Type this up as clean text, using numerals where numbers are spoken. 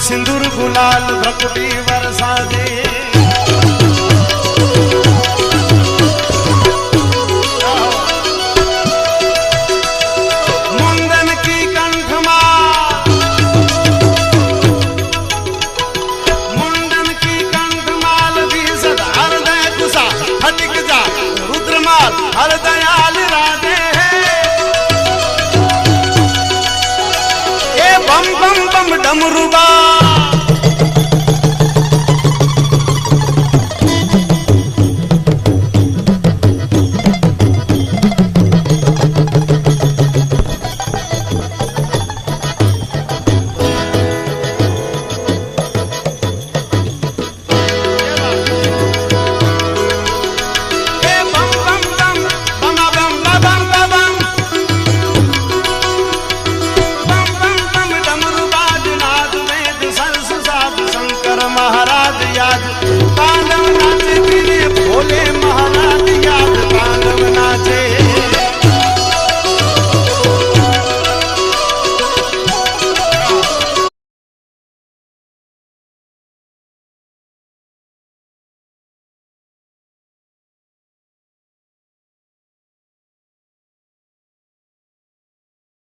सिंदूर गुलाल भ्रकुटी वर्षा दे। मुंडन की कंठमाल, मुंडन की कंठमाल भी सदा हृदय कुशा फटिक जा रुद्रमाल हरदयाल राधे है। ए बम बम बम डमरुबा